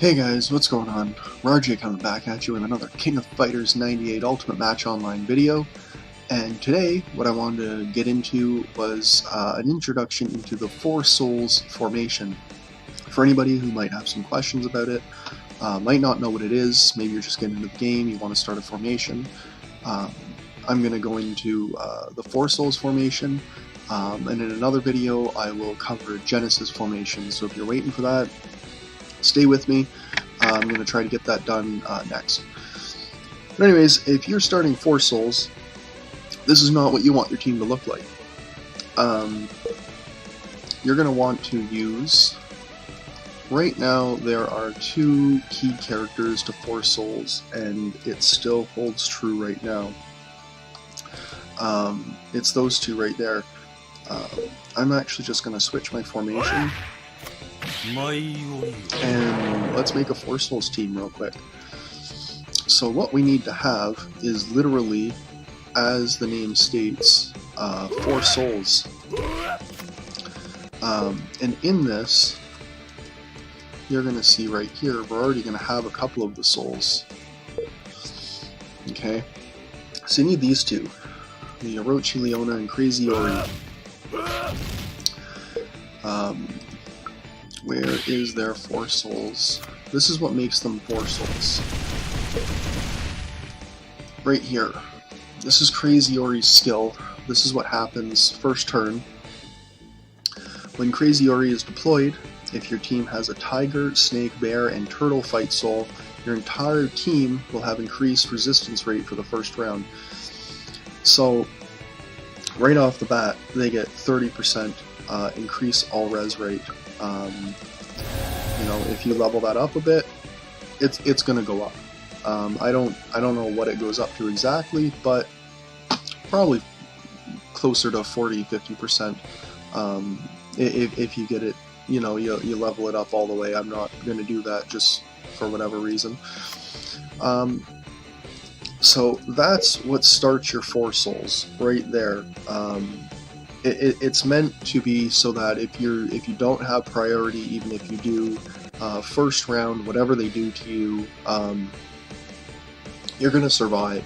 Hey guys, what's going on? RJ coming back at you with another King of Fighters 98 Ultimate Match Online video. And today, what I wanted to get into was an introduction into the Four Souls formation. For anybody who might have some questions about it, might not know what it is, maybe you're just getting into the game, you want to start a formation. I'm going to go into the Four Souls formation, and in another video I will cover Genesis formation, so if you're waiting for that, stay with me. I'm going to try to get that done next. But anyways, if you're starting Four Souls, this is not what you want your team to look like. You're going to want to use... Right now, there are two key characters to Four Souls, and it still holds true right now. It's those two right there. I'm actually just going to switch my formation. And let's make a Four Souls team real quick. So what we need to have is literally, as the name states, Four Souls. And in this, you're going to see right here, we're already going to have a couple of the souls. Okay, so you need these two, the Orochi Leona and Crazy Ori. Where is their Four Souls? This is what makes them Four Souls. Right here. This is Crazy Ori's skill. This is what happens first turn. When Crazy Ori is deployed, if your team has a Tiger, Snake, Bear, and Turtle Fight Soul, your entire team will have increased resistance rate for the first round. So, right off the bat, they get 30% increase all res rate. You know, if you level that up a bit, it's going to go up. I don't know what it goes up to exactly, but probably closer to 40-50%. If you get it, you know, you level it up all the way. I'm not going to do that just for whatever reason. So that's what starts your Four Souls right there. It's meant to be so that if you don't have priority, even if you do first round, whatever they do to you, you're gonna survive.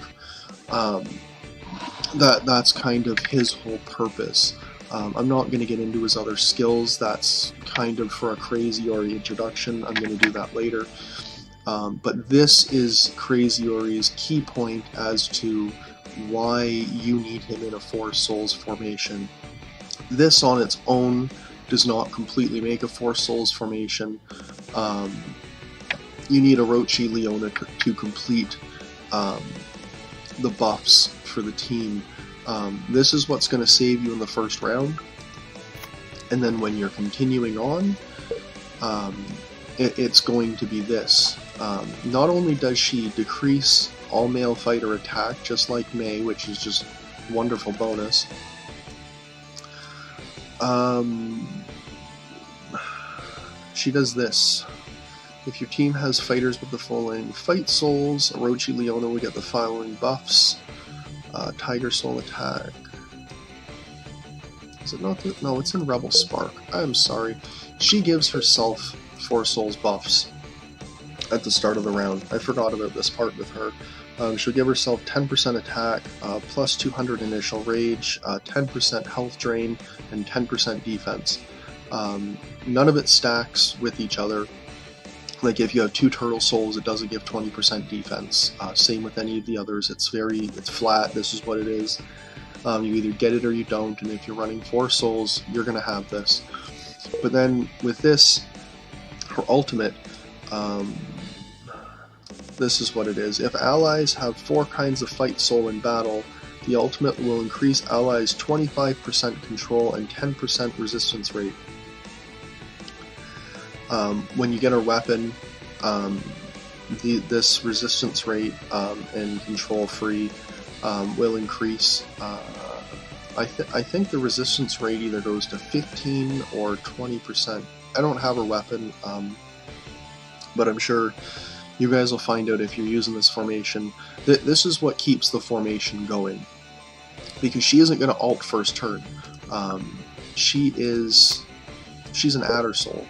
That's kind of his whole purpose. I'm not going to get into his other skills. That's kind of for a Crazy Ori introduction. I'm going to do that later. But this is Crazy Ori's key point as to why you need him in a Four Souls formation. This on its own does not completely make a Four Souls formation. You need Orochi Leona to complete the buffs for the team. This is what's going to save you in the first round, and then when you're continuing on, it's going to be this. Not only does she decrease all male fighter attack, just like May, which is just wonderful bonus, she does this. If your team has fighters with the following Fight Souls, Orochi Leona will get the following buffs. Tiger Soul attack. Is it not? No, it's in Rebel Spark. I'm sorry. She gives herself Four Souls buffs at the start of the round. I forgot about this part with her. She'll give herself 10% attack, plus 200 initial rage, 10% health drain, and 10% defense. None of it stacks with each other. Like if you have two Turtle Souls, it doesn't give 20% defense. Same with any of the others. It's flat. This is what it is. You either get it or you don't. And if you're running Four Souls, you're going to have this. But then with this, her ultimate, this is what it is. If allies have 4 kinds of Fight Soul in battle, the ultimate will increase allies' 25% control and 10% resistance rate. When you get a weapon, this resistance rate and control free will increase. I think the resistance rate either goes to 15 or 20%. I don't have a weapon, but I'm sure you guys will find out if you're using this formation. This is what keeps the formation going, because she isn't going to ult first turn. She's an Adder Soul.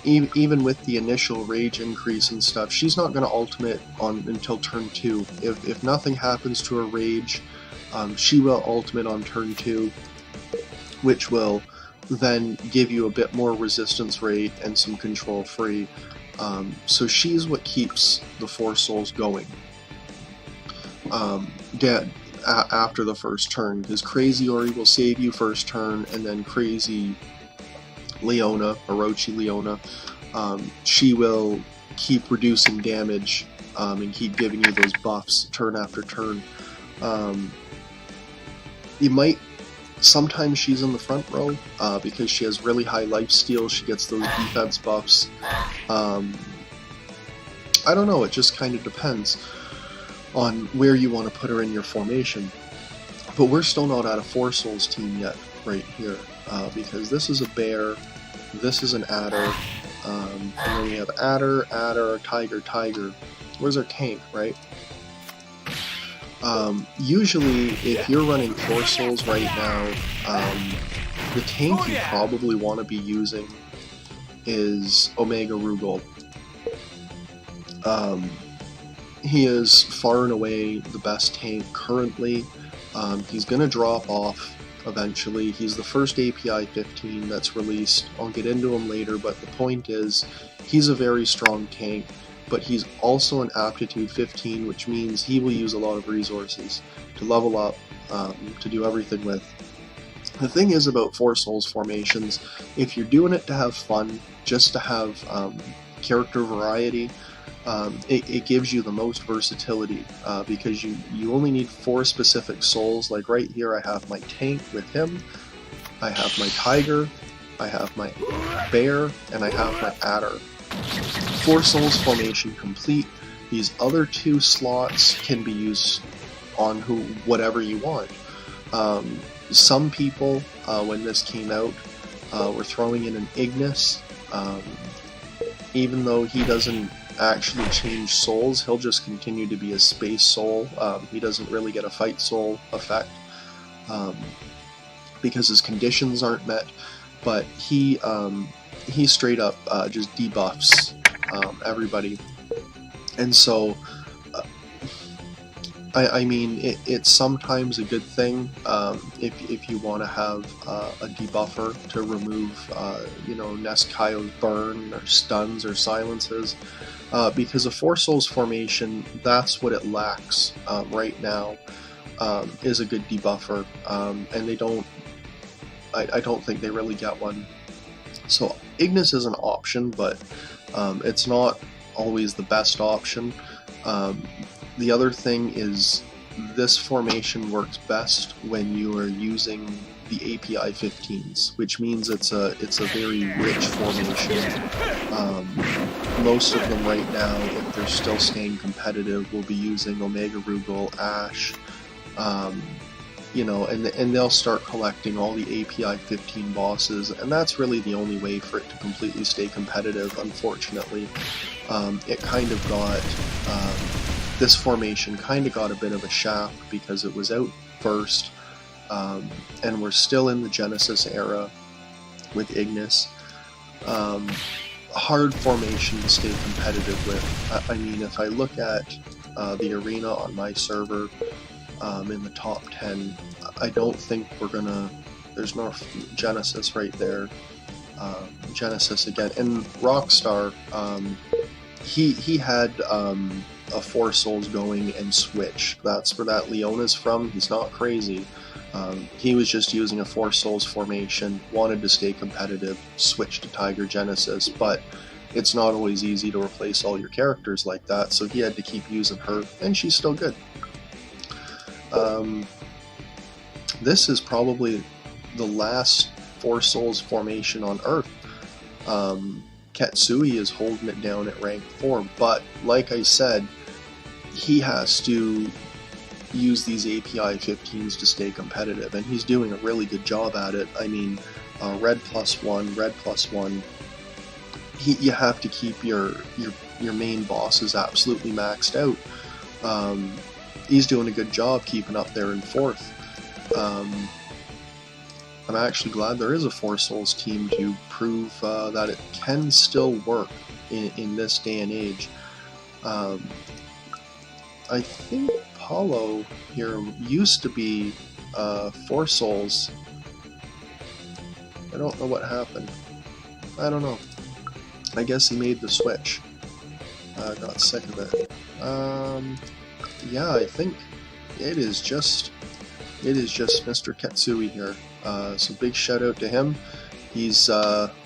Even with the initial rage increase and stuff, she's not going to ultimate on until turn 2. If nothing happens to her rage, she will ultimate on turn 2, which will then give you a bit more resistance rate and some control free. So she's what keeps the 4 souls going after the first turn, because Crazy Ori will save you first turn, and then Crazy Leona, Orochi Leona, she will keep reducing damage and keep giving you those buffs turn after turn. You might, sometimes she's in the front row because she has really high lifesteal, she gets those defense buffs. I don't know, it just kind of depends on where you want to put her in your formation. But we're still not at a 4 souls team yet right here, because this is a bear, this is an adder, and then we have adder, tiger, tiger. Where's our tank, right? Usually, if you're running 4 souls right now, the tank you probably want to be using is Omega Rugal. He is far and away the best tank currently. He's going to drop off eventually. He's the first API 15 that's released. I'll get into him later, but the point is, he's a very strong tank, but he's also an aptitude 15, which means he will use a lot of resources to level up, to do everything with. The thing is about 4 souls formations, if you're doing it to have fun, just to have character variety, it gives you the most versatility, because you only need 4 specific souls. Like right here I have my tank with him, I have my tiger, I have my bear, and I have my adder. 4 souls formation complete. These other 2 slots can be used on whatever you want. Some people, when this came out, were throwing in an Ignis. Even though he doesn't actually change souls, he'll just continue to be a space soul. He doesn't really get a fight soul effect because his conditions aren't met, but he straight up just debuffs everybody. And so I mean, it's sometimes a good thing if you want to have a debuffer to remove, you know, Nescaio's burn or stuns or silences, because a 4 souls formation, that's what it lacks right now, is a good debuffer, and they don't, I don't think they really get one. So Ignis is an option, but it's not always the best option. The other thing is, this formation works best when you are using the API 15s, which means it's a very rich formation. Most of them right now, if they're still staying competitive, will be using Omega Rugal, Ash, you know, and they'll start collecting all the API 15 bosses, and that's really the only way for it to completely stay competitive. Unfortunately, it kind of got this formation kind of got a bit of a shaft because it was out first, and we're still in the Genesis era with Ignis. Hard formation to stay competitive with. I mean, if I look at the arena on my server, in the top 10, I don't think we're gonna, there's no Genesis right there, Genesis again, and Rockstar, he had a 4 souls going and switch. That's where that Leona's from. He's not crazy. He was just using a 4 souls formation, wanted to stay competitive, switched to Tiger Genesis, but it's not always easy to replace all your characters like that, so he had to keep using her, and she's still good. This is probably the last 4 souls formation on Earth. Ketsui is holding it down at rank 4, but like I said, he has to use these API 15s to stay competitive, and he's doing a really good job at it. I mean, red +1, red +1. You have to keep your main bosses absolutely maxed out. He's doing a good job keeping up there in 4th. I'm actually glad there is a 4 Souls team to prove that it can still work in this day and age. I think Paulo here used to be 4 Souls. I don't know what happened. I don't know. I guess he made the switch. Got sick of it. Yeah, I think it is just Mr. Ketsui here. So big shout out to him. He's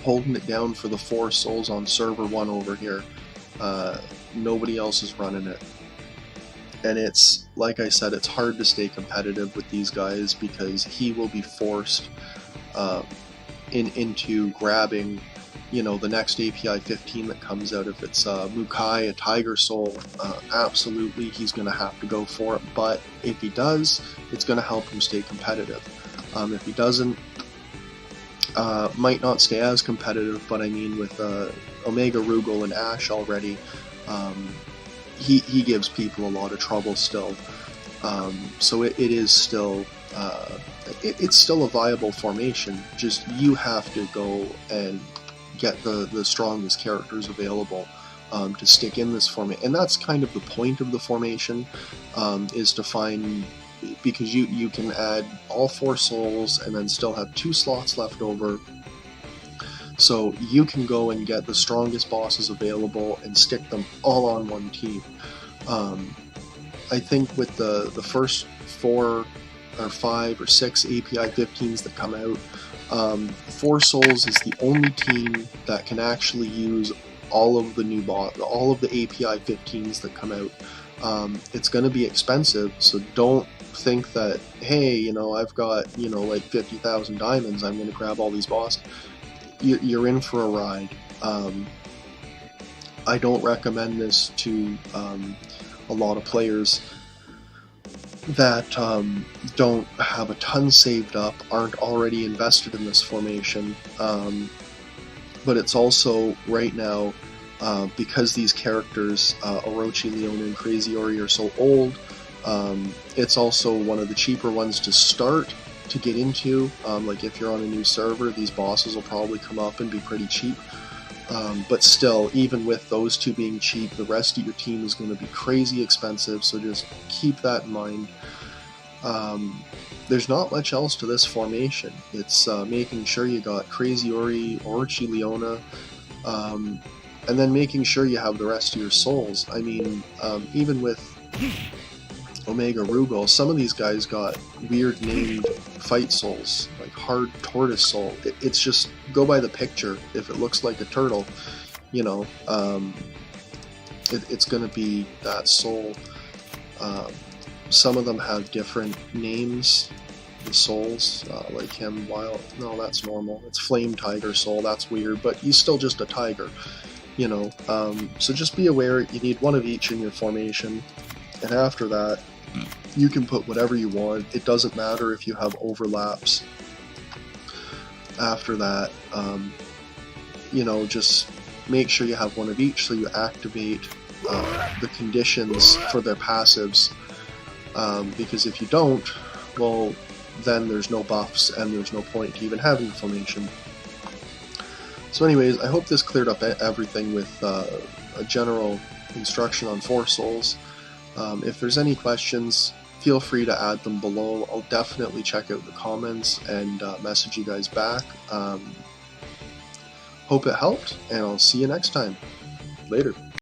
holding it down for the 4 Souls on server 1 over here. Nobody else is running it. And it's, like I said, it's hard to stay competitive with these guys because he will be forced into grabbing, you know, the next API 15 that comes out. If it's Mukai, a Tiger Soul, absolutely he's going to have to go for it. But if he does, it's going to help him stay competitive. If he doesn't, might not stay as competitive, but I mean with Omega Rugal and Ash already, he gives people a lot of trouble still. So it is still it's still a viable formation. Just you have to go and get the strongest characters available to stick in this formation, and that's kind of the point of the formation, is to find, because you can add all 4 souls and then still have 2 slots left over. So you can go and get the strongest bosses available and stick them all on one team. I think with the first 4 or 5 or 6 API 15s that come out, 4 Souls is the only team that can actually use all of the new all of the API 15s that come out. It's going to be expensive, so don't think that, hey, you know, I've got, you know, like 50,000 diamonds, I'm going to grab all these bosses. You're in for a ride. I don't recommend this to a lot of players that don't have a ton saved up, aren't already invested in this formation. But it's also, right now, because these characters, Orochi, Leona, and Crazy Ori, are so old, it's also one of the cheaper ones to start, to get into. Like if you're on a new server, these bosses will probably come up and be pretty cheap. But still, even with those 2 being cheap, the rest of your team is going to be crazy expensive, so just keep that in mind. There's not much else to this formation. It's making sure you got Crazy Ori, Orochi, Leona, and then making sure you have the rest of your souls. I mean, even with Omega Rugal, some of these guys got weird named fight souls, like Hard Tortoise Soul. It's just, go by the picture. If it looks like a turtle, you know, it's going to be that soul. Some of them have different names, the souls, like him, no, that's normal. It's Flame Tiger Soul, that's weird, but he's still just a tiger, you know. So just be aware, you need one of each in your formation, and after that, you can put whatever you want. It doesn't matter if you have overlaps. After that, you know, just make sure you have one of each so you activate the conditions for their passives, because if you don't, well, then there's no buffs and there's no point to even having formation. So anyways, I hope this cleared up everything with a general instruction on 4 Souls. If there's any questions, feel free to add them below. I'll definitely check out the comments and message you guys back. Hope it helped, and I'll see you next time. Later.